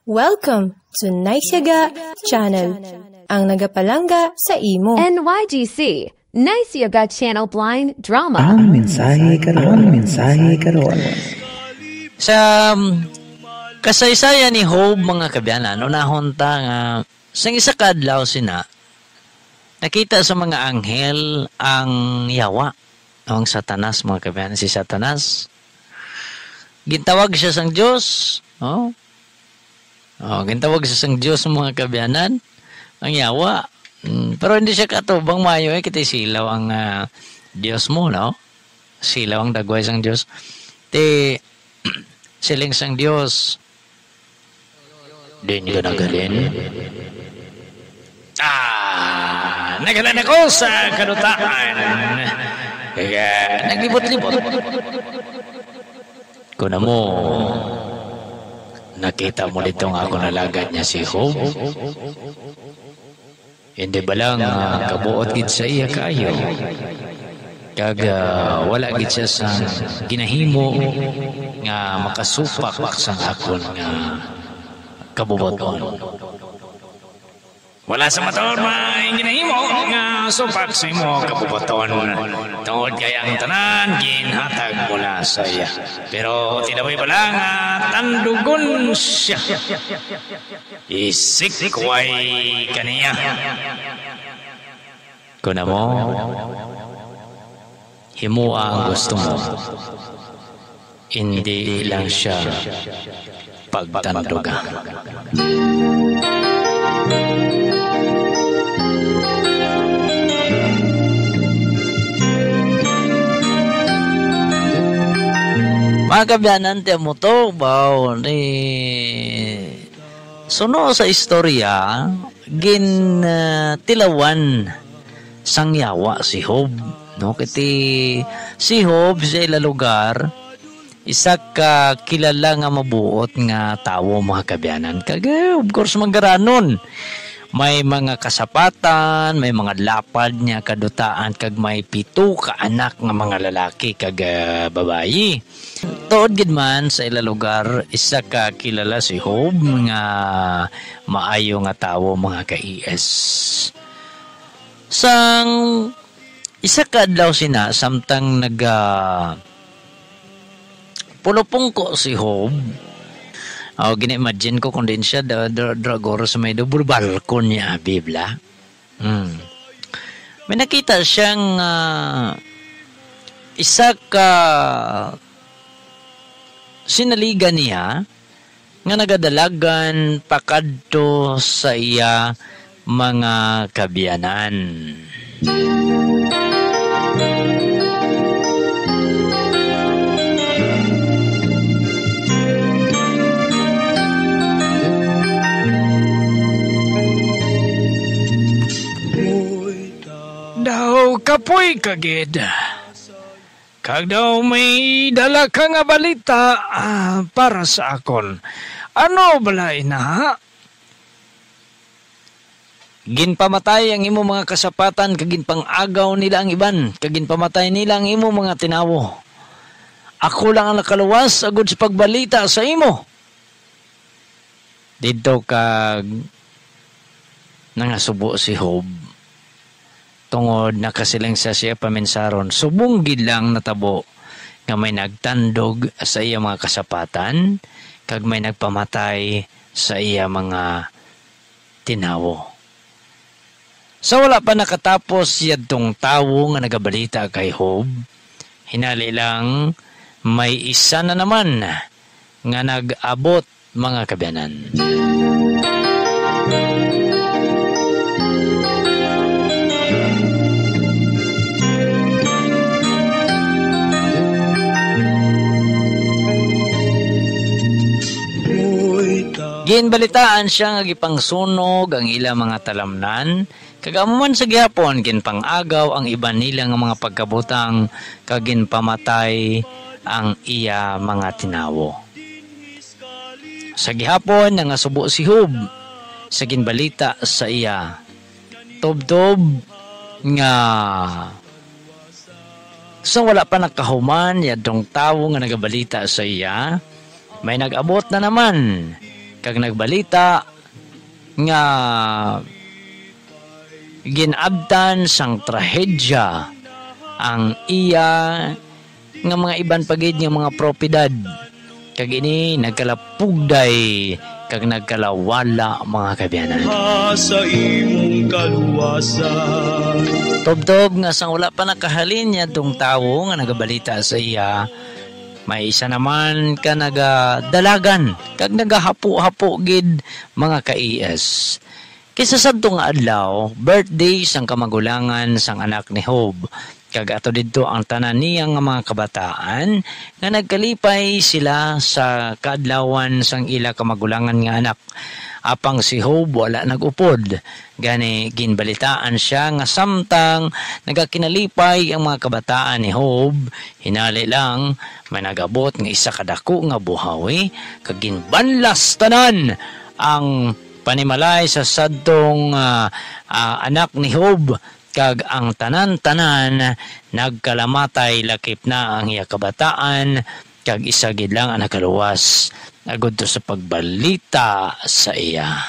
Welcome to Naisyaga Channel, ang nagapalangga sa imo. NYGC, Naisyaga Channel Blind Drama. Ang mensahe karon. Sa kasaysayan ni Job, mga kabyanan, unahon ta nga sa isa ka adlaw sina nakita sa mga anghel ang yawa, ang Satanas, mga kabyanan, si Satanas. Gintawag siya sang Diyos, gintawag siya sang Diyos, mga kabyanan, ang yawa. Pero hindi siya katubang mayo, kita silaw ang Diyos mo, no? Silaw ang dagway sang Diyos. Siling sang Diyos. Di niyo nagalin. Nagalan ako sa kanutaan. Kaya naglibot-libot. Kuna mo, nakita mo nitong ako nalagad niya si Job. Hindi ba lang kabuot gid sa iya kayo? Kag wala gid siya sa ginahimo nga makasupak sa akon nga kabuboton. Wala sa maton may ginahimo nga supak sa imo kabuboton. Tungod kay ang tanan ginhatag mula sa iya. Pero tinabay pala nga tandugon siya. Isikway kaniya. Kuna mo, himo ang gusto mo. Hindi lang siya pagtanduga. Mga kabyanan, tiyan mo to, suno sa istorya, tilawan sang yawa si Job. No? Kiti si Job sa ila lugar, isa ka kilala nga mabuot nga tawo, mga kabyanan. Kaya, of course, magaranon. May mga kasapatan, may mga lapad niya kadutaan, kag may 7 ka anak nga mga lalaki kag babayi. Tuod gid man sa ila lugar, isa ka kilala si Job nga maayo nga tawo, mga ka-ES. Sang isa ka adlaw sina samtang pulopungko si Job. Gina-imagine ko kung din siya dragoro sa may double balkon niya, Bibla. May nakita siyang isa ka sinaligan niya nga nagadalagan pakadto sa iya mga kabyanan. Daw kapoy kagid. Kag daw may dala ka nga balita para sa akon. Ano bala ina? Ginpamatay ang imo mga kasapatan, kaginpang-agaw nila ang iban, kaginpamatay nila ang imo mga tinawo. Ako lang ang nakaluwas agud sa pagbalita sa imo. Dito kag nangasubo si Job. Tungod nakasiling sa siya paminsaron, subong gid lang natabo nga may nagtandog sa iya mga kasapatan, kag may nagpamatay sa iya mga tinawo. Sa wala pa nakatapos yadtong tawo nga nagabalita kay Job, hinali lang may isa na naman nga nag-abot, mga kabyanan. Ginbalitaan siya nga gipangsunog ang ilang mga talamnan, kagamuman sa gihapon ginpangagaw ang iban nila nga mga pagkabutang, kag ginpamatay ang iya mga tinawo. Sa gihapon nga subo si Job sa ginbalita sa iya, tob-tob nga sa wala pa nakahuman yadtong tawo nga nagabalita sa iya, may nag-abot na naman kag nagbalita nga ginabtan sang trahedya ang iya nga mga iban pagid nga mga propiedad, kag ini nagkalapugday kag nagkalawala mga kabyanan. Sa imong kaluwasan. Tob-tob nga sang wala pa nakahalin niya tong tawo nga nagabalita sa iya, may isa naman ka nagadalagan kag nagahapo-hapo gid mga ka-IS. Kisa sadto nga adlaw, birthday sang kamagulangan sang anak ni Job. Kag ato didto ang tanan niya nga mga kabataan nga nagkalipay sila sa kaadlawan sang ila kamagulangan nga anak. Apang si Job wala nagupod. Gani ginbalitaan siya nga samtang nagakinalipay ang mga kabataan ni Job, hinali lang may nagabot nga isa kadako nga buhawi kag ginbanlas tanan ang panimalay sa sadtong anak ni Job. Kag ang tanan-tanan nagkalamatay, lakip na ang iya kabataan, kag isa gid lang ang nakaluwas agud to sa pagbalita sa iya.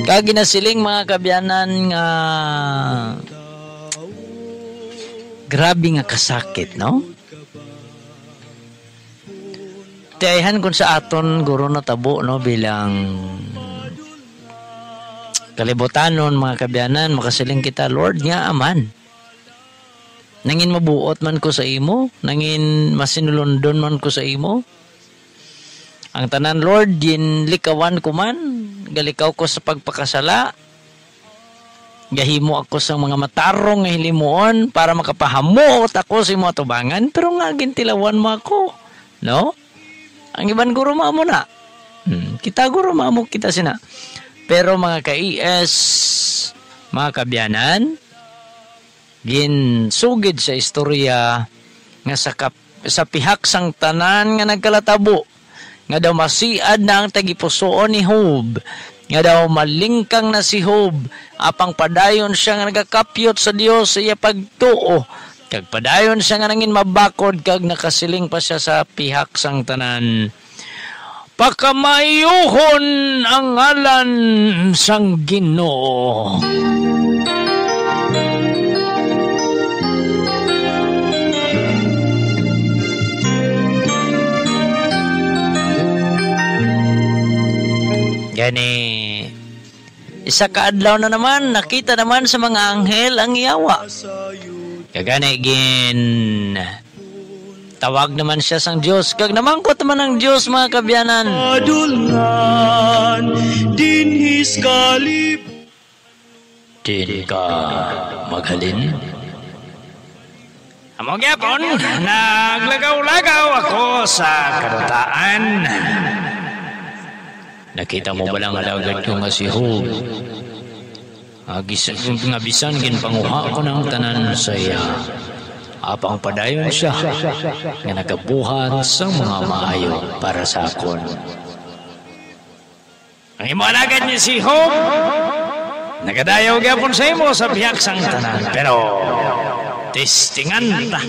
Kag ginasiling mga kabyanan nga grabe nga kasakit, no? Tiayhan kung sa aton guro na tabo, no, bilang kalibutanon mga kabyanan, makasiling kita, Lord nga aman. Nangin mabuot man ko sa imo, nangin masinulundon man ko sa imo. Ang tanan, Lord, ginlikawan ko man, galikaw ko sa pagpakasala. Gahimo ako sa mga matarong nga hilimuon para makapahamot ako sa imo atubangan, pero nga gintilawan mo ako, no? Ang iban guro mo na. Kita guro mo kita sina. Pero mga ka-IS, mga kabyanan, ginsugid sa istorya nga sa pihak sang tanan nga nagkalatabo, nga daw masiad na ang tagipusoon ni Job, nga daw malingkang na si Job, apang padayon siya nga nagakapyot sa Dios sa iya pagtuo, kag padayon siya nga nangin mabakod, kag nakasiling pa siya sa pihak sang tanan. Pakamayuhon ang ngalan sang Ginoo. Gani, isa kaadlaw na naman, nakita naman sa mga anghel ang yawa. Kagani, tawag naman siya sang Diyos. Kag namangkot naman ang Diyos, mga kabyanan. Adulngan, dinhis kalip. Din ka maghalin? Among yapon, naglagaw-lagaw ako sa karutaan. Nakita mo ba lang alagad ko nga si Job? Nga bisan ginpanguha ko ng tanan sa iya. Apang padayon siya nga nagabuhat sa mga maayo para sa akon. Ang imo alagad ni si Job, nagadayaw gyapon sa imo sa bihak sang tanan, pero testingan ta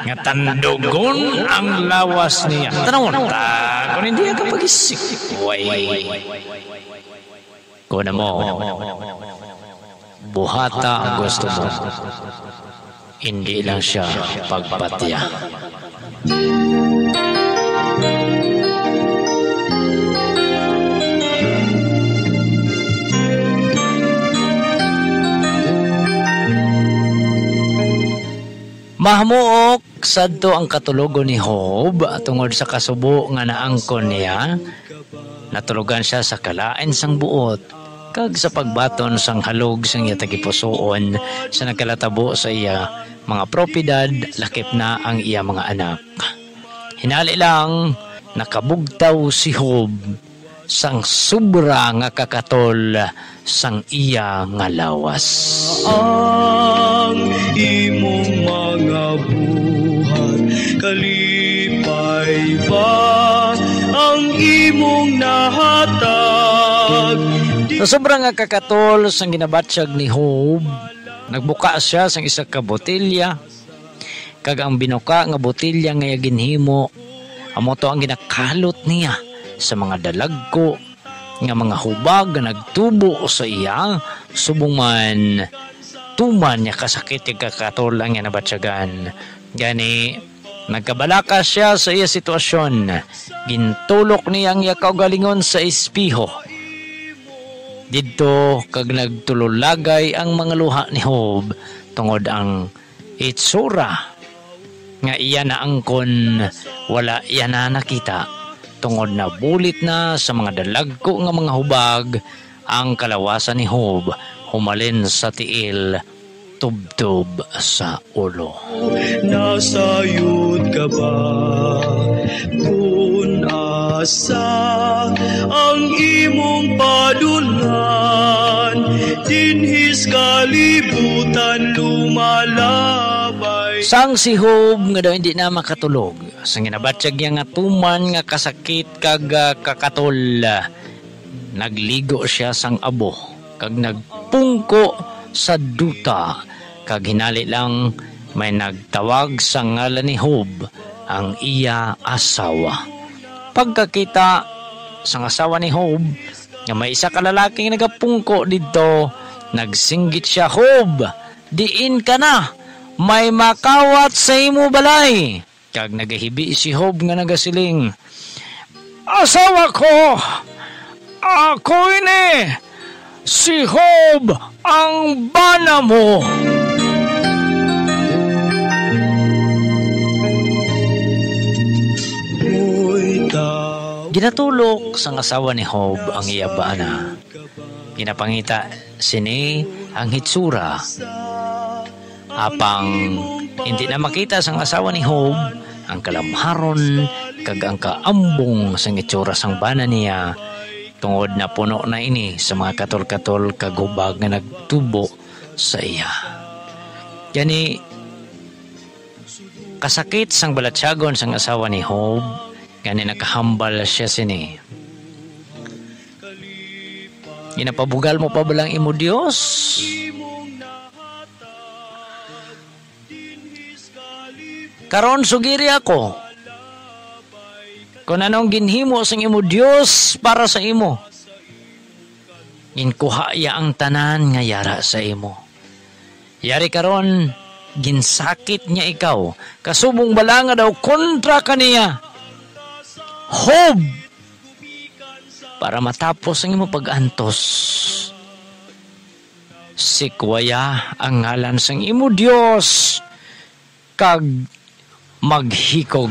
nga tandugon ang lawas niya. Tanawon ta kung hindi ka pagisik. Kuna mo, buhata ang gusto mo. Hindi lang siya pagpatya. Mahmuok sadto ang katulogon ni Job tungod sa kasubo nga naangkon niya. Natulugan siya sa kalain sang buot, kag sa pagbaton sang halog sang iya tagipusoon sa nagkalatabo sa iya mga propiedad, lakip na ang iya mga anak. Hinali lang, nakabugtaw si Job sang sobra nga kakatol sang iya nga lawas. Ang imong mga buhat, kalipay ba ang imong nahatag? So sobrang nga kakatol sang ginabatsyag ni Job, nagbuka siya sang isa ka botelya, kag ang binuka nga botelya nga ginhimo, amo to ang ginakalot niya sa mga dalagko nga mga hubag nga nagtubo sa iya, subong man tuman niya kasakit yung kakatol ang nga nabatsyagan. Gani, nagkabalaka siya sa iya sitwasyon, gintulok niya ang iya kaugalingon sa espiho. Dito kag nagtulolagay ang mga luha ni Job tungod ang itsura nga iya na angkon wala iya na nakita tungod na bulit na sa mga dalagko nga mga hubag ang kalawasan ni Job humalin sa tiil tubtob sa ulo. Nasayod ka ba kung asa ang imong padulan, dinhis kalibutan lumalabay. Sang si Job nga daw hindi na makatulog, sang ginabatsyag niya nga tuman nga kasakit kag kakatol, nagligo siya sang abo kag nagpungko sa duta, kag hinali lang may nagtawag sa ngalan ni Job ang iya asawa. Pagkakita sang asawa ni Job nga may isa ka lalaking nagapungko dito, nagsinggit siya, "Job, diin ka na, may makawat sa imo balay." Kag nagahibi si Job nga nagasiling, "Asawa ko, ako ini, si Job ang bana mo." Ginatulok sang asawa ni Job ang iya bana. Ginapangita sini ang hitsura. Apang hindi na makita sang asawa ni Job ang kalamharon kag ang kaambong sang hitsura sang bana niya, tungod na puno na ini sa mga katol-katol kag hubag nga nagtubo sa iya. Gani, kasakit sang balatsyagon sang asawa ni Job, gani nakahambal siya sini. Ginapabugal mo pa balang imo Dios? Karon sugiri ako, kung anong ginhimo sang imo Dios para sa imo, inkuha ya ang tanan nga yara sa imo. Yari karon, ginsakit niya ikaw, kasubong bala nga daw kontra kaniya, Job, para matapos ang imo pag-antos. Sikwaya ang ngalan sang imo Dios, kag maghikog.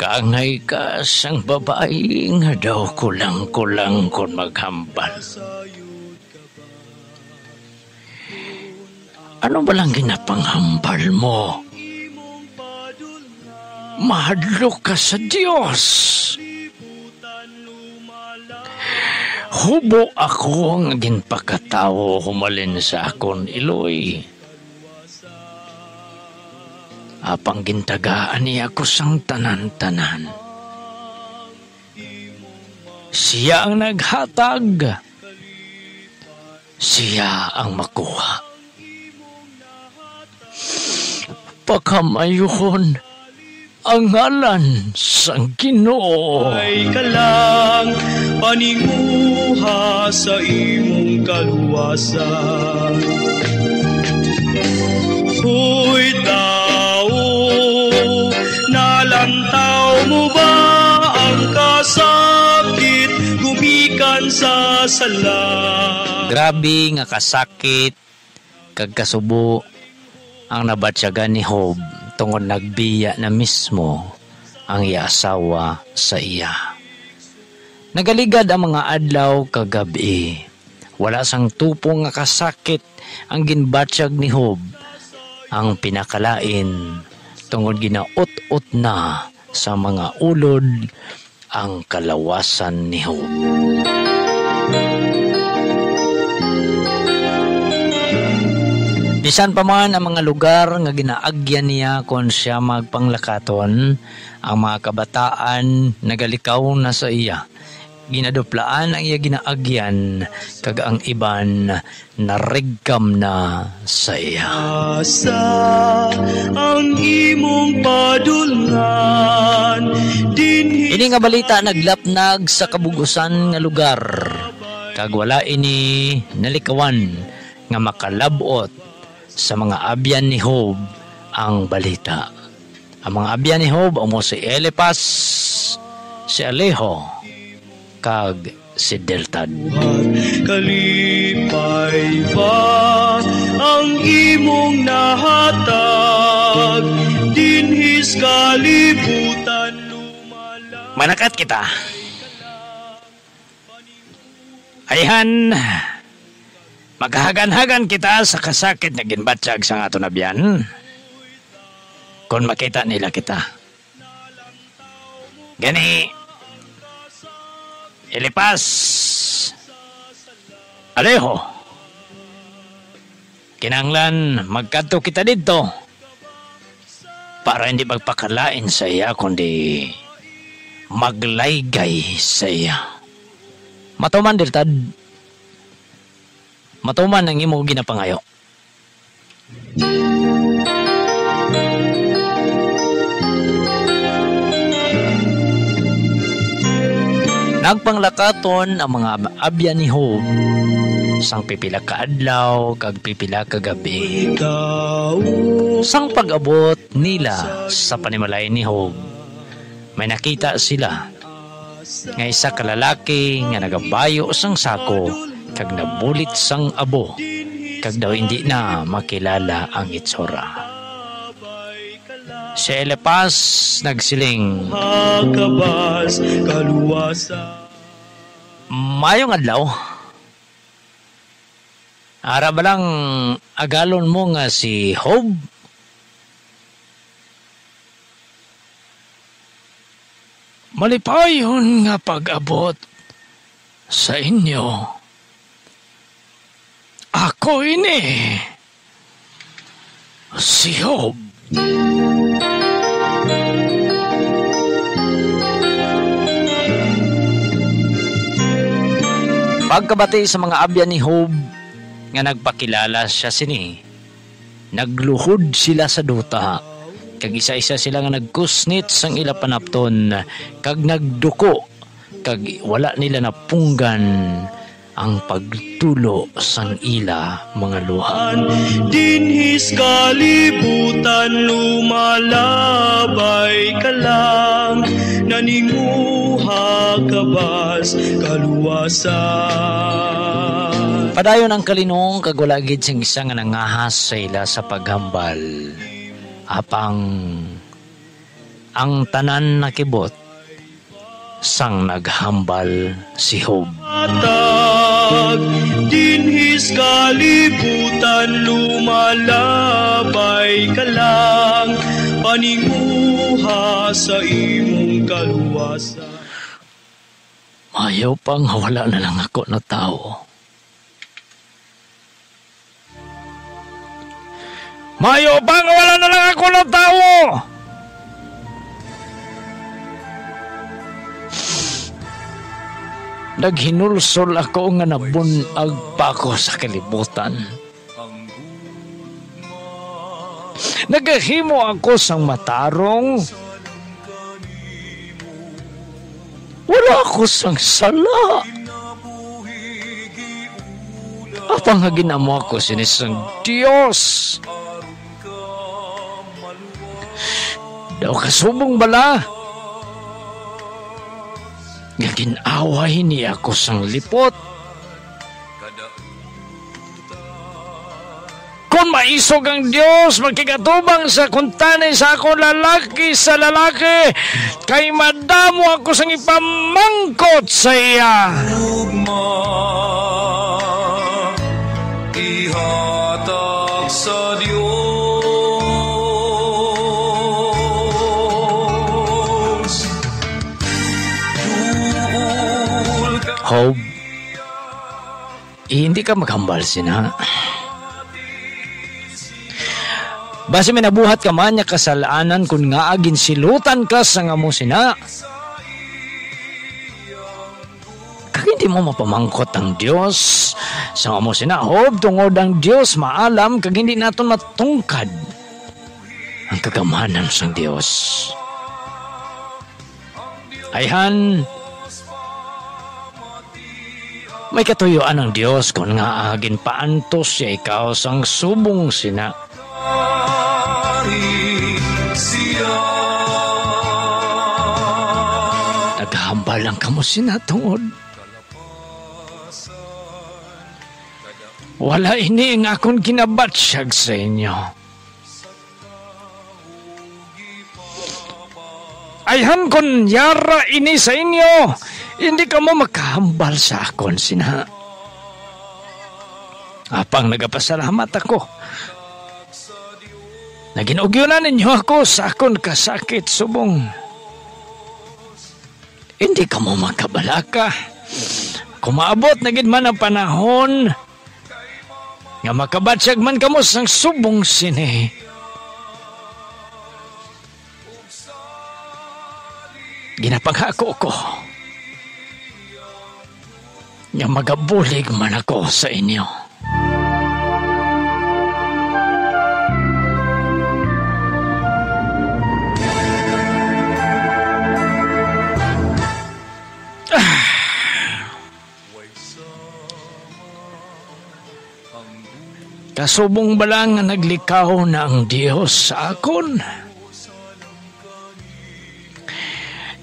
Kaangay ka sang babae nga daw kulang-kulang kon maghambal. Ano ba lang ginapanghambal mo? Mahadlok ka sa Diyos. Hubo ako ang ginpakatao humalin sa akon iloy. Apang gintagaan niya ako sang tanan-tanan. Siya ang naghatag. Siya ang makuha. Pagkamayuhon ang ngalan sang Ginoo. Ay ka lang paninguha sa imong kaluwasan. Hoy tao, nalantaw mo ba ang kasakit gumikan sa sala? Grabe nga kasakit kag kasubo ang nabatsyagan ni Job, tungod nagbiya na mismo ang iya asawa sa iya. Nagaligad ang mga adlaw kagabi. Wala sang tupong nga kasakit ang ginbatsyag ni Job. Ang pinakalain, tungod ginaot-ot na sa mga ulod ang kalawasan ni Job. Bisan pa man ang mga lugar nga ginaagyan niya kon siya magpanglakaton, ang mga kabataan nagalikaw na sa iya. Ginaduplaan ang iya ginaagyan, kag ang iban narigkam na sa iya. Asa ang imong padulngan dinhi Ini nga balita naglapnag sa kabugusan nga lugar, kag wala ini nalikawan nga makalabot sa mga abyan ni Job ang balita. Ang mga abyan ni Job amo si Elipas, si Alejo, kag si Deltad. kalipay ba ang imong nahatag dinhis kalibutan lumala. Manakat kita. Ayhan, maghagan-hagan kita sa kasakit na ginbatsyag sa ato na biyan. Kung makita nila kita. Gani, Elipas, Alejo, kinanglan magkadto kita dito para hindi magpakalain sa iya kundi maglaygay sa iya. Matuman, Deltad. Matuman ang imo ginapangayo. Nagpanglakaton ang mga abyan ni Job sang pipila ka adlaw kag pipila ka gabi. Sang pag-abot nila sa panimalay ni Job, may nakita sila nga isa ka lalaki nga nagabayo sang sako kag nabulit sang abo kag daw hindi na makilala ang itsura. Si Elipas nagsiling, Makabas kaluwasa. mayong adlaw. Ara ba lang agalon mo nga si Job? Malipayon nga pag-abot sa inyo. Ako ini, si Job. Pagkabati sa mga abyan ni Job nga nagpakilala siya sini, nagluhod sila sa duta, kag isa-isa sila nga nagkusnit sang ila panapton, kag nagduko, kag wala nila napunggan ang pagtulo sang ila mga luha. Dinhis kalibutan lumalabay ka lang, naninguha kabas kaluwasan. Padayon ang kalinong kag wala gid sing isa nga nangahas sa ila sa paghambal. Apang ang tanan nakibot sang naghambal si Job. Atag dinhis kalibutan lumalabay ka lang, paninguha sa imong kaluwasan. Ayaw pang wala na lang ako na tao. Mayo pang wala na lang ako na tao. Naghinulsol ako nga nabunag pa ako sa kalibutan. Nagahimo ako sang matarong. Wala ako sang sala. Apang nga ginamo ako sinisang Diyos. Daw kasubong bala. Nga ginaway niya ako sang lipot. Kung maisog ang Diyos, magkigatubang sa kuntani sa akong lalaki sa lalaki, kay madamo ako sang ipamangkot sa iya. Ihatag sa Diyos. Job, hindi ka maghambal sina. Base may nabuhat ka man niya kasalanan kung nga agin silutan ka sa nga mo sina. Kag hindi mo mapamangkot ang Dios sa nga mo sina. Hob, tungod ang Dios maalam kag hindi naton matungkad ang kagamanan sa Dios. Ayhan, may katuyuan ng Dios kung nga agin paantos siya ikaw sang subong sina. Naghahambal lang kamo sina tungod. Wala ini ang akong ginabatsyag sa inyo. Ayhan kon yara ini sa inyo, hindi ka mo makahambal sa akon sina. Apang nagapasalamat ako. Naginugyunan ninyo ako sa akon kasakit subong. Hindi ka mo makabalaka. Kumaabot na gid man ang panahon nga makabatsyag man kamo sang subong sini. Ginapangako ko nga magabulig man ako sa inyo. Kasubong ba lang nga naglikaw na ang Diyos sa akon?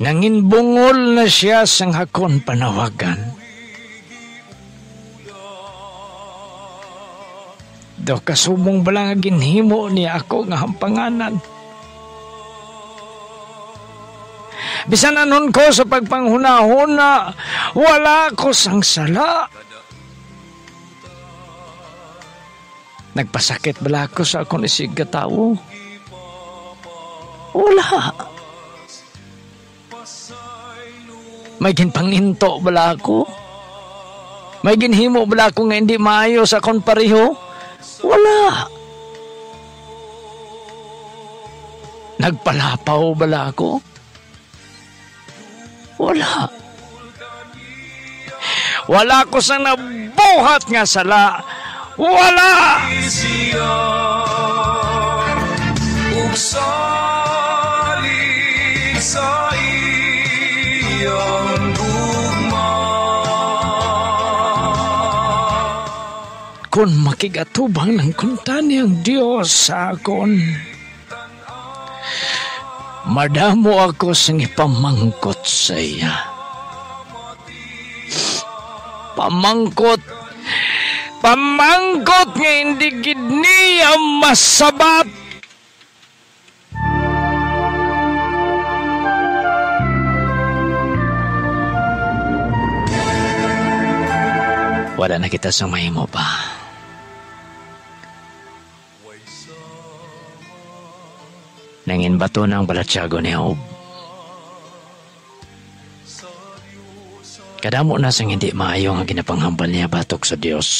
Nanginbungol na siya sang hakon panawagan. Do kasubong ba lang nga ginhimo niya ako nga hampanganan? Bisan anon ko sa pagpanghuna-huna, wala ko sang sala. Nagpasakit bala ko sa akong isig katawo? Wala. May ginpangninto bala ko? May ginhimo bala ko nga hindi maayo sa akong pareho? Wala. Nagpalapaw bala ko? Wala. Wala ko sa nabuhat nga sala. Wala! Ugsalig sa iyang gugma. Kung makigatubang ng kuntani ang Diyos sa akon, madamo ako sang ipamangkot sa iya. Pamangkot nga hindi gid niya masabat. Wala na kita sa mahimo pa. Nangin bato ng balatsago ni Job. Kadamo na sang hindi maayo nga ginapanghambal niya batok sa Dios.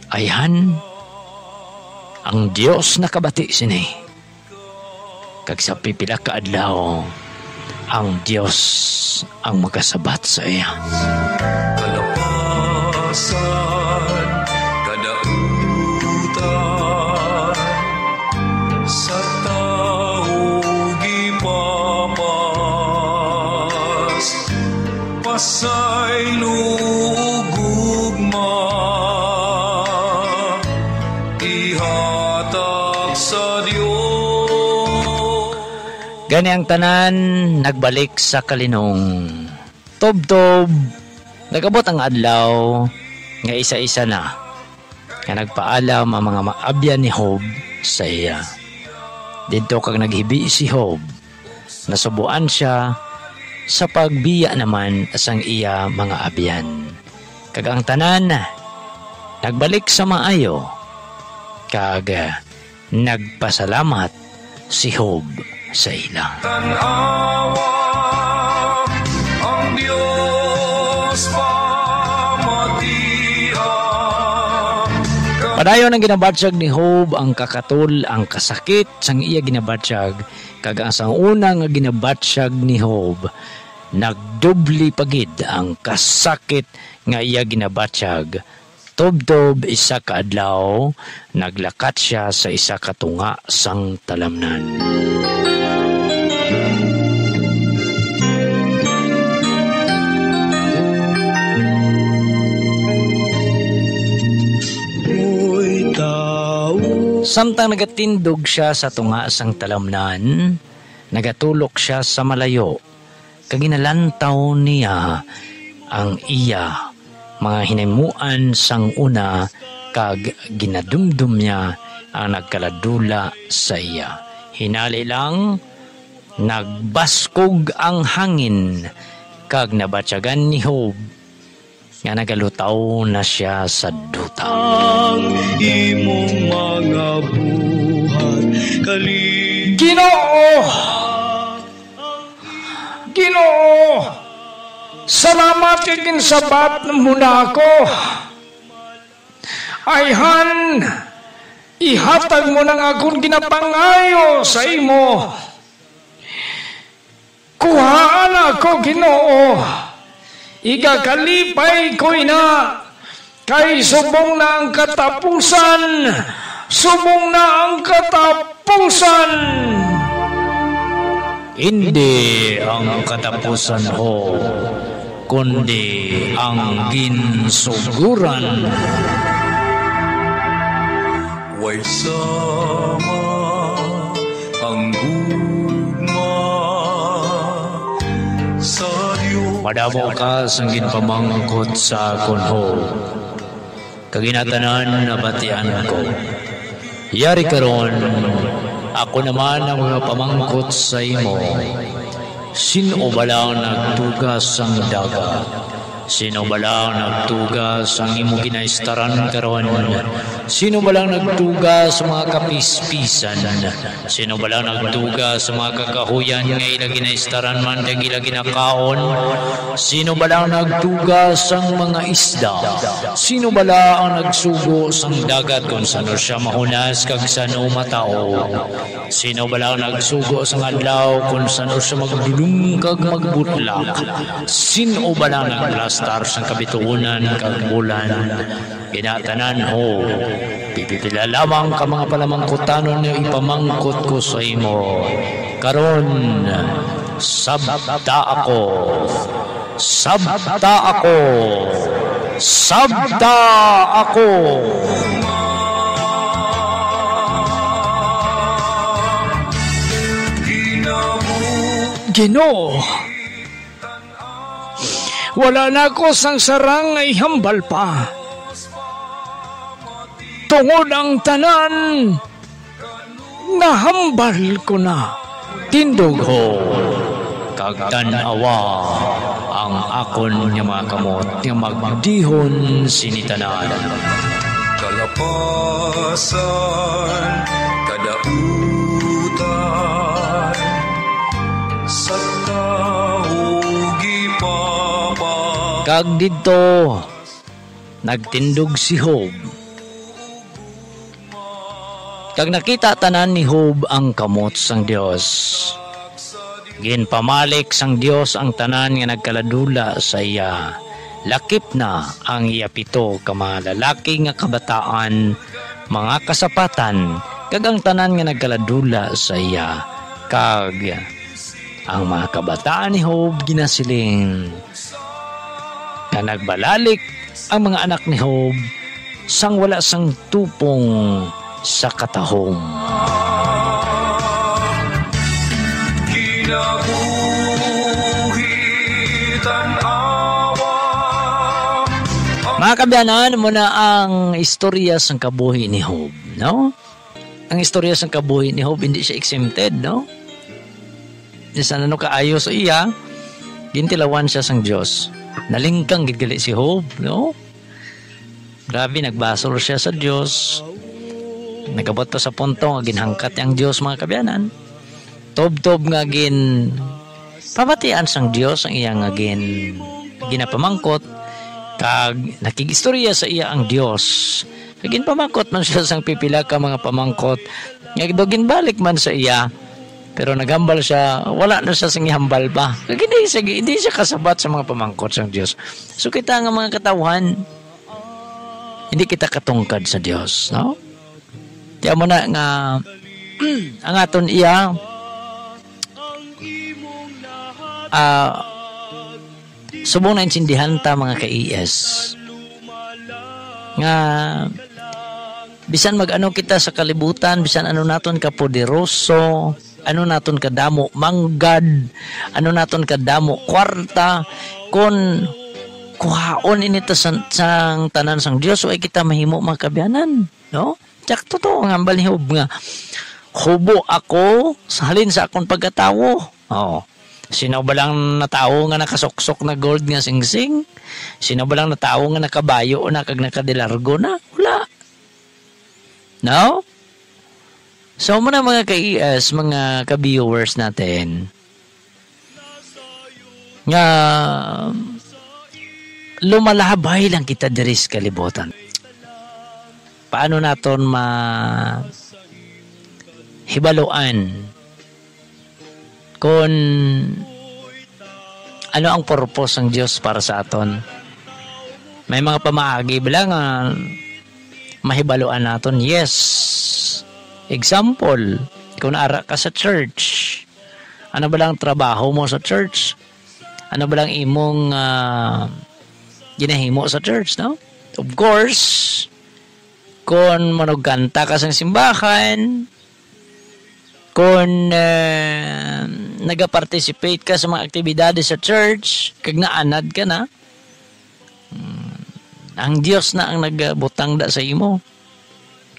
Ayhan, ang Dios nakabati sini. Kag sa pipila ka adlaw, ang Dios ang magasabat sa iya. Kalapasan, kadautan, sa tao gipapas, pasay lugugma, ihatag sa Dios. Gani ang tanan nagbalik sa kalinong. Tob-tob, nagabot ang adlaw nga isa-isa na nga nagpaalam ang mga maabyan ni Job sa iya. Dito kag naghibi si Job, nasubuan siya sa pagbiya naman asang iya mga abyan. Kag ang tanan nagbalik sa maayo kag nagpasalamat si Job sa ila. Tanawa ang Diyos pamatia Padayon ang ginabatsyag ni Job ang kakatul, ang kasakit sang iya ginabatsyag, kag ang sang una nga ginabatsyag ni Job, nagdubli pagid ang kasakit nga iya ginabatsyag. Tubtob isa ka adlaw, naglakat siya sa isa ka tunga sang talamnan. Samtang nagatindog siya sa tunga sang talamnan, nagatulok siya sa malayo, kaginalantaw niya ang iya mga hinimuan sang una, kag ginadumdum niya ang nagkaladula sa iya. Hinali lang, nagbaskog ang hangin, kag nabatyagan ni Job nga nagalutaw na siya sa duta. Ang imong mga buhat Ginoo! Ginoo! Salamat kagin sabat muna ako. Ayhan, ihatag mo ng akong ginapangayo sa imo. Kuhaan ako, Ginoo. Igakalipay ko'y na, kay subong na ang katapusan. Subong na ang katapusan. Hindi ang katapusan ho, kundi ang ginsuguran. way sama ang gugma sa Diyos. Madamo ka sang ginpamangkot sa kunho, kaginatanan na batian ko. Yari karon, ako naman ang mga pamangkot sa imo. Sino ba lang nagtugas ang dagat? Sino ba lang nagtugas ang imo ginaistaran karon? Sino ba lang nagtugas sa mga kapispisan? Sino ba lang nagtugas sa mga kakahuyan nga ila ginaistaran man kag ila ginakaon? Sino ba lang nagtugas ang mga isda? Sino ba lang ang nagsugo sang dagat kung sano siya mahunas kag sano matao? Sino ba lang nagsugo sang adlaw kung sano siya magdulong kag magbutlak? Sino ba lang naglastar sang kabituunan kag bulan? Ginatanan ho, pipipila lamang ka mga palamangkutanon niyo ipamangkot ko sa imo. Karon, sabta ako. Sabta ako. Sabta ako. Ginoo, wala na ako sang sarang ay hambal pa. Tungod ang tanan, nahambal ko na. Tindog ho, kag tanawa ang akon nga mga kamot nga magdihon sinitanan. Kalapasan, kadautan, sa taugi papa. Kag dito, nagtindog si Job. Kag nakita tanan ni Job ang kamot sang Dios. Ginpamalik sang Dios ang tanan nga nagkaladula sa iya. Lakip na ang iya pito ka mga lalaki nga kabataan, mga kasapatan, kag ang tanan nga nagkaladula sa iya. Kag ang mga kabataan ni Job ginasiling. Nga nagbalalik ang mga anak ni Job sang wala sang tupong sa katahong. Mga kabyanan, muna ang istorya sang kabuhi ni Job, no? Ang istorya sang kabuhi ni Job hindi siya exempted, no? Sana no kaayo sa iya, gintilawan siya sang Dios. Nalingkang gidgali si Job, no? Grabe, nagbasol siya sa Dios. Nagabot pa sa punto nga ginhangkat ang Dios, mga kabyanan. Tob-tob nga pamatian sang Dios ang iyang nga ginapamangkot, kag nakigistorya sa iya ang Dios Kagin pamangkot man siya sang pipila ka mga pamangkot. Nga dogin balik man sa iya. Pero naghambal siya, wala na siya sang ihambal pa. Hindi siya kasabat sa mga pamangkot sang Dios. So kita nga mga katawhan, hindi kita katungkad sa Dios, no? Tiyan mo na nga ang aton iya subong na insindihan ta mga ka-ES nga bisan mag-ano kita sa kalibutan, bisan ano naton ka poderoso, ano naton ka damo manggad, ano naton ka damo kwarta, kun kuhaon inita sang tanan sang Dios ay kita mahimo magkabiyanan, no? Tsak totoo nga ambal ni Job nga hubo ako sa halin sa akong pagkatawo. Oo. Sino ba lang natao nga nakasuksok na gold nga singsing? Sino ba lang natao nga nakabayo na kag nakadilargo na? Wala. No? So muna mga ka-ES, mga ka-viewers natin, nga lumalabay lang kita diri sa kalibutan. Paano naton hibaluan kung ano ang purpose ng Diyos para sa aton? May mga pamaagi bilang mahibaluan naton. Yes. Example, kung naara ka sa church, ano ba lang trabaho mo sa church? Ano ba lang imong ginahimo sa church, no? Of course, kung manugkanta ka sa simbahan, kung nagaparticipate ka sa mga aktibidades sa church, kag naanad ka na, ang Diyos na ang nagbutang da sa imo.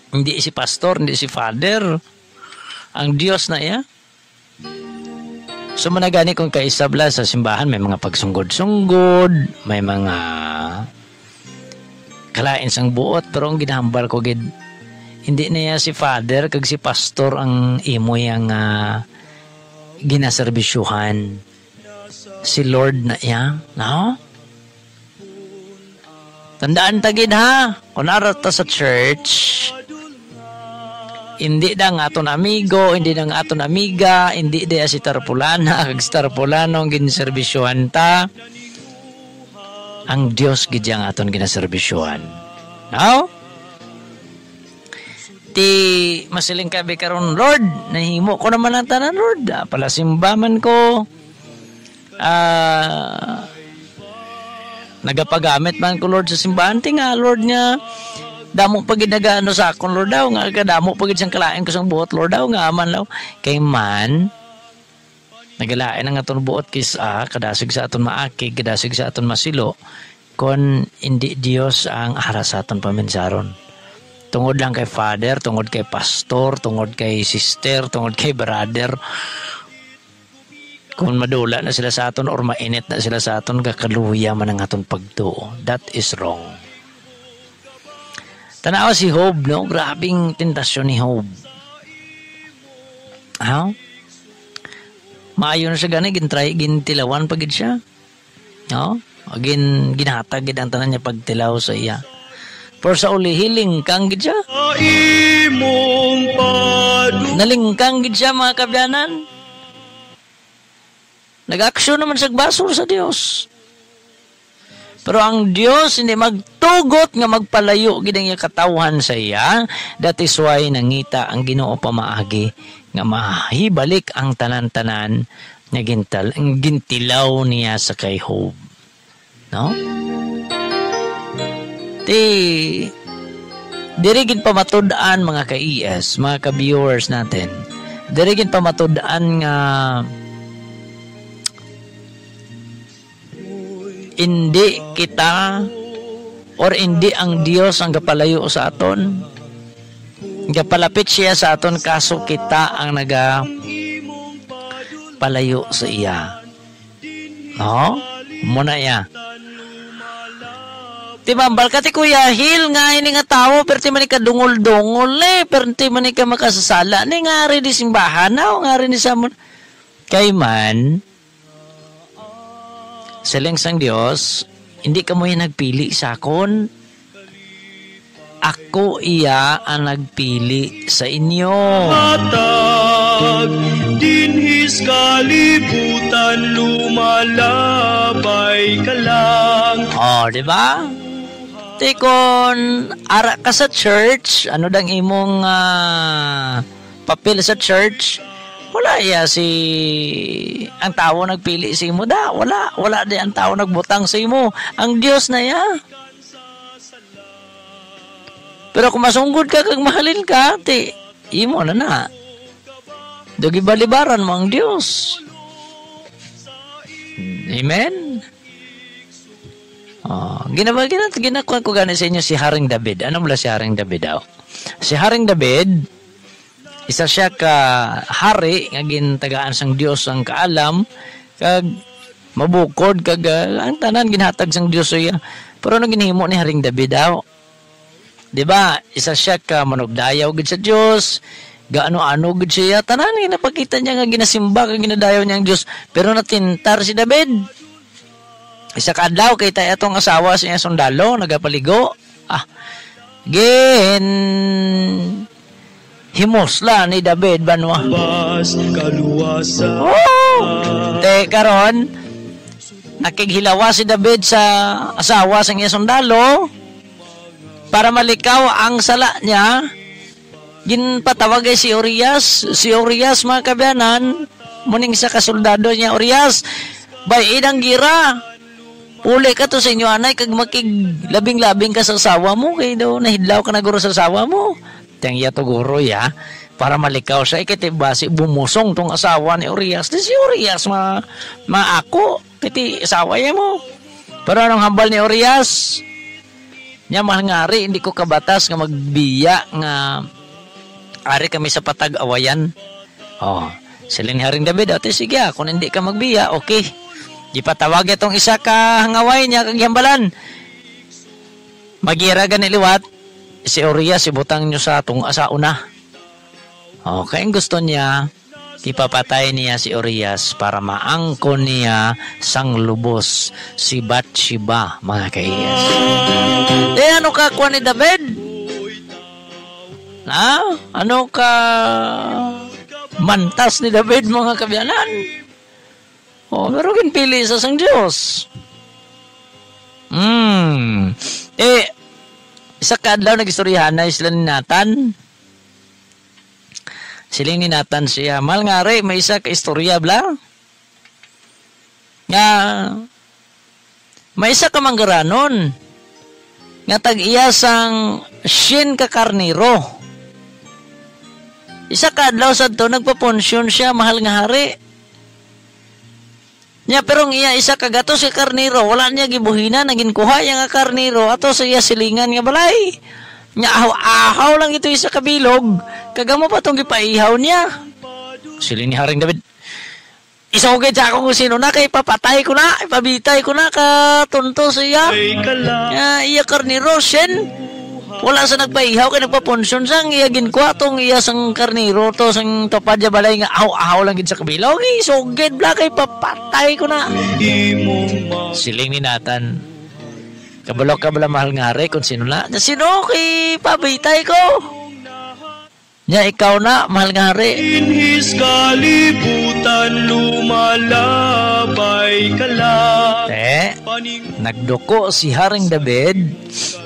Hindi si pastor, hindi si father. Ang Diyos na iya. So managani kung kaisabla sa simbahan, may mga pagsunggod-sunggod, may mga kalain sang buot, pero ang ginahambal ko gid hindi na si father kag si pastor ang imo yang ginaserbisyuhan. Si Lord na iya, no? Tandaan tagid ha, kung narata sa church, hindi na nga aton amigo, hindi na nga aton amiga, hindi na si tarpulana kag si tarpulano ang ginaserbisyuhan ta. Ang Diyos gid yang aton ginaserbisyuhan. No? Ti masiling kabi karon, Lord, nahimo ko naman ang tanan, Lord. Pala simbaman ko. Nagapagamit man ko, Lord, sa simbahan. Tinga, Lord niya. Damo pag ginagaano sa akon, Lord daw. Nga kadamo pag siyang kalain ko sa buot, Lord daw. Nga aman daw. Kay man, nagalain ang aton buot kisa, kadasig sa aton maakig, kadasig sa aton masilo, kung hindi Diyos ang ara sa aton paminsaron. Tungod lang kay father, tungod kay pastor, tungod kay sister, tungod kay brother. Kung madula na sila sa aton or mainit na sila sa aton, kakaluya man ang aton pagtuo. That is wrong. Tanawa si Job, no? Grabing tentasyon ni Job. Ha? Maayo na siya gani, gintilawan pagid siya. No? Ginhatag gid ang tanan niya pagtilaw sa iya. For sa uli, hiling kang gid siya. Nalingkang gid siya mga kabyanan. Nag-aksyon naman sa basol sa Dios. Pero ang Dios hindi magtugot nga magpalayo gid ang katawhan sa iya. That is why nangita ang Ginoo pamaagi nga mahibalik ang tanan-tanan nga gintilaw niya sa kay Job. No? Dirigin pa matud-an mga ka-ES, mga ka-viewers natin. Dirigin pa matud-an nga hindi kita or hindi ang Dios ang gapalayo sa aton. Gapalapit siya sa aton kaso kita ang palayo sa iya. No? Muna iya. Ti mambal ka ti Kuya Hil nga ini nga tao pero ti man ka dungol-dungol pero ti man ka makasasala ni ngari di simbahan na o ngari ni samon kay man siling sang Dios hindi ka mo yung nagpili sa akon ako iya ang nagpili sa inyo. Matag, dinhis kalibutan, lumalabay ka lang. Di ba? Tikon, ara ka sa church, ano dang imong papel sa church? Wala iya ang tao nagpili sa imo da. Wala di ang tao nagbutang sa imo. Ang Dios na iya. Pero kung masunggod ka kag mahalin ka, imo na. Dogi balibaran mo ang Dios. Amen. Ginakuha ko gani sa inyo si Haring David. Ano mula si Haring David daw? Si Haring David, isa siya ka hari nga gintagaan sang Dios ang kaalam kag mabukod kag ang tanan ginhatag sang Dios iya. Pero ano ginhimo ni Haring David daw? 'Di ba? Isa siya ka manugdayaw gid sa Dios. Gaano-ano gid siya tanan ginapakita niya nga ginasimba kag ginadayaw niya ang Dios. Pero natintar si David. Isa ka adlaw kay tay atong asawa sa iyang sundalo nagapaligo. Himosla ni David banwa. Karon nakighilawa si David sa asawa sa iyang sundalo para malikaw ang sala niya. Ginpatawag ay si Urias mga kabyanan, muning sa kasoldado niya, Urias, bay idang gira. Uli ka to sa inyo anay kag makiglabing-labing ka sa asawa mo kay daw nahidlaw ka na guro sa asawa mo. Tengya to guro ya para malikaw siya kiti basi bumusong tong asawa ni Urias. Di si Urias maako kiti asawa ya mo. Pero anong hambal ni Urias? Nya mahal ngari hindi ko kabatas nga magbiya nga ari kami sa patag awayan. Siling Haring David, sige kung hindi ka magbiya, okay. Gipatawag itong isa ka hangaway niya kag hambalan. Magira gani liwat si Urias ibutang nyo sa tung asauna. Kaya gusto niya ipapatay niya si Urias para maangkon niya sang lubos si Bathsheba mga kaiyas. Ano ka kuha ni David? Ano ka mantas ni David mga kabyanan? Pero ginpili sa sang Diyos. Isa kadlaw nagistoryahan na sila ni Nathan. Siling ni Nathan siya. Mahal nga rin, may isa ka istorya bla. Nga, may isa ka manggaranon. Nga tag-iya sang shin ka karniro. Isa kadlaw sa to, nagpaponsyon siya, mahal nga hari. Nya pero iya isa kagato si karniro, wala niya gibuhina, naging kuha niya nga karniro, ato sa iya silingan nga balay. Nya ahaw lang ito isa kabilog, kagamo pa itong gipaihaw niya. Siling ni Haring David, isugid sa ako kung sino na, kay papatay ko na, ipabitay ko na, katunto siya. Iya karniro, shen. Wala sa nagpaihaw kay nagpaponsyon sang iya ginkuha tong iya sang karniro to sang topad ja balay nga ahaw lang gid sa kabilog sugid bla kay papatay ko na. Siling ni Nathan, kabalo mahal nga re kung sino na sino kay pabitay ko nya ikaw na mahal nga re. Inhis kalibutan lumalabay ka lang. Nagduko si Haring David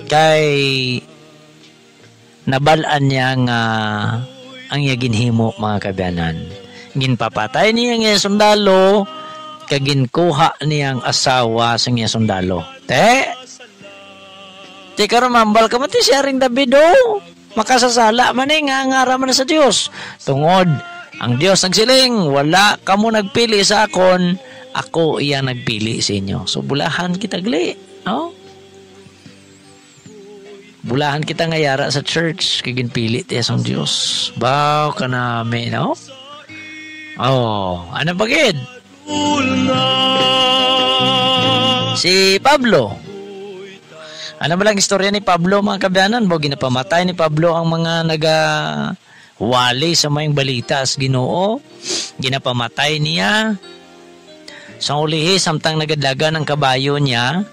kay nabalaan niya nga ang iya ginhimo mga kabyanan. Ginpapatay niya ang iya sundalo kag ginkuha niyang asawa sa iya sundalo. Karon mambal ka mati si Haring David makasasala man nga ngaraman sa Dios. Tungod ang Dios nagsiling, wala kamo nagpili sa akon, ako iya nagpili sa inyo. So bulahan kita gali, bulahan kita ngayara sa church kay ginpili ti asong Dios. Baw ka nami, no? Ano bagid? Si Pablo. Ano ba lang istorya ni Pablo mga kabyanan? Ginapamatay ni Pablo ang mga wali sa mayong balita as Ginoo. Ginapamatay niya. Sa ulihi, samtang nagadlaga ng kabayo niya,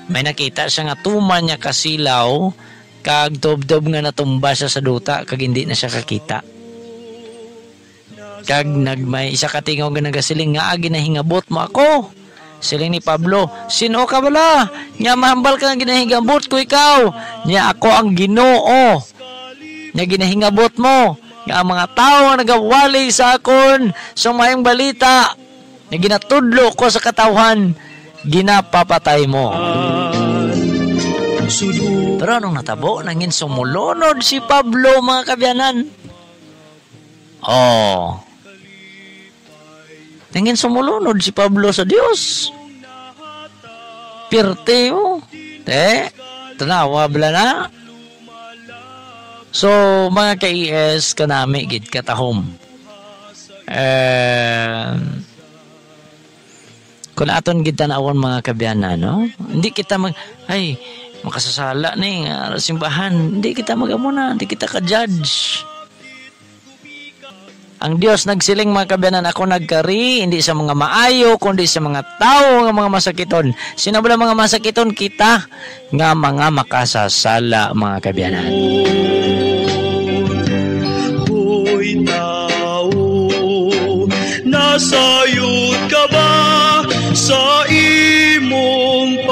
may nakita siya nga tuman niya kasilaw kag tob-tob nga natumba siya sa duta kag hindi na siya kakita. Kag may isa ka tingaw nga nagasiling nga ginahingabot mo ako. Siling ni Pablo, sino ka bala? Nya mahambal ka nga ginahingabot ko ikaw. Nya ako ang Ginoo. Nya ginahingabot mo nga ang mga tao nga nagawali sa akon sa mayang balita na ginatudlo ko sa katawhan, ginapapatay mo. Pero anong natabo? Nangin sumulunod si Pablo, mga kabyanan. Oh. Nangin sumulunod si Pablo sa Diyos. Pirte mo. Tanawa bala na. So, mga ka-ES, kanami, gid katahom. Kung aton gid tanawon mga kabyanan, no? Hindi kita makasasala ni simbahan. Hindi kita magamuna, hindi kita ka-judge. Ang Dios nagsiling mga kabyanan, ako nagkari, hindi sa mga maayo, kundi sa mga tao nga mga masakiton. Sino ba mga masakiton? Kita nga mga makasasala mga kabyanan. Hoy tao, nasayod ka ba sa imong